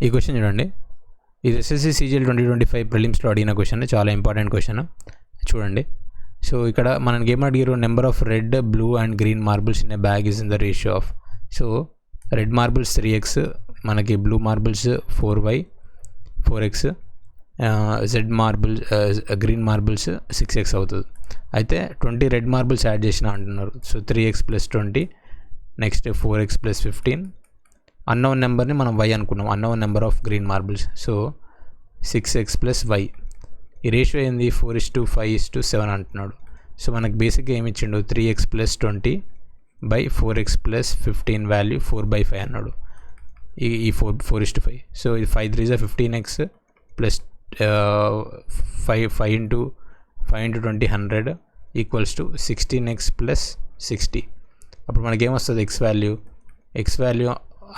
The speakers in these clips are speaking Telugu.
ఈ క్వశ్చన్ చూడండి, ఇది ఎస్ఎస్సి CGL 2025 ప్రిలిమ్స్లో అడిగిన క్వశ్చన్, చాలా ఇంపార్టెంట్ క్వశ్చన్. చూడండి, సో ఇక్కడ మనకి ఏం అడిగారు, number of red, blue and green marbles in a bag is in the ratio of. So red marbles 3x, మనకి blue marbles 4x, Z marbles green marbles 6x అవుతుంది. అయితే 20 రెడ్ మార్బుల్స్ యాడ్ చేసిన అంటున్నారు. So 3x + 20, next 4x + 15. Unknown నెంబర్ని మనం y అనుకున్నాం, unknown number of green marbles. So 6x + y. ఈ రేషియో ఏంది, 4:5:7 అంటున్నాడు. సో మనకు బేసిక్గా ఏమి ఇచ్చిండు, 3x + 20 / 4x + 15 వాల్యూ 4/5 అన్నాడు. ఈ 4:5. సో ఇది 5 3 15x ప్లస్ 5 × 20 100 = 16x + 60. అప్పుడు మనకేమొస్తుంది, x వాల్యూ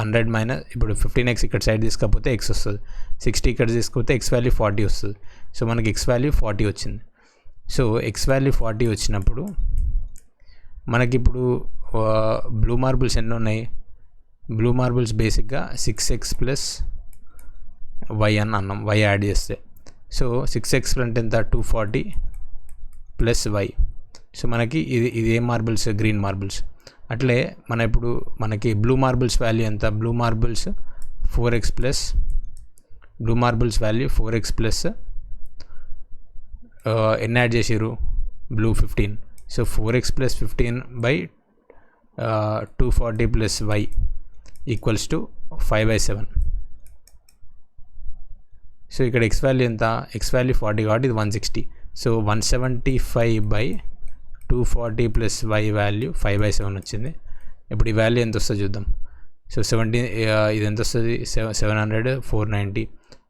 100 - ఇప్పుడు 15x ఇక్కడ సైడ్ తీసుకపోతే x వస్తుంది, 60 ఇక్కడ తీసుకపోతే x వాల్యూ 40 వస్తుంది. సో మనకి x వాల్యూ 40 వచ్చింది. సో x వాల్యూ 40 వచ్చినప్పుడు మనకిప్పుడు బ్లూ మార్బుల్స్ ఎన్ని ఉన్నాయి, బ్లూ మార్బుల్స్ బేసిక్గా 6x + y అని అన్నాం, y యాడ్ చేస్తే. సో 6x అంటే ఎంత, 240 + y. సో మనకి ఇది ఏ మార్బుల్స్, గ్రీన్ మార్బుల్స్. అట్లే ఇప్పుడు మనకి బ్లూ మార్బుల్స్ వాల్యూ ఎంత, blue marbles 4x + blue marbles value 4x + ఎన్ని యాడ్ చేసారు, blue 15. So 4x + 15 / 240 + y = 5/7. So ఇక్కడ x వాల్యూ ఎంత, x వాల్యూ 40 కాబట్టి ఇది 160. సో 175 / 240 + y వాల్యూ 5/7 వచ్చింది. ఇప్పుడు ఈ వాల్యూ ఎంత వస్తుందో చూద్దాం. సో 17, ఇది ఎంత వస్తుంది, 700, 490.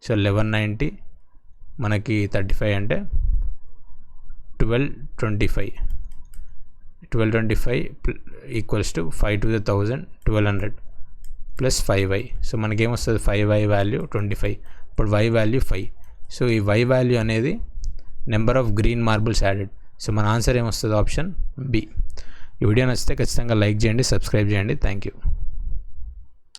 సో 1190 మనకి 35 అంటే 1225 = 5 to the 1000, 1200 + 5y. సో మనకేమొస్తుంది, 5y వాల్యూ 25. ఇప్పుడు y వాల్యూ 5. సో ఈ y వాల్యూ అనేది number of green marbles added. So మన ఆన్సర్ ఏమొస్తుంది, ఆప్షన్ B. ఈ వీడియో నచ్చితే ఖచ్చితంగా లైక్ చేయండి, సబ్స్క్రైబ్ చేయండి. Thank you.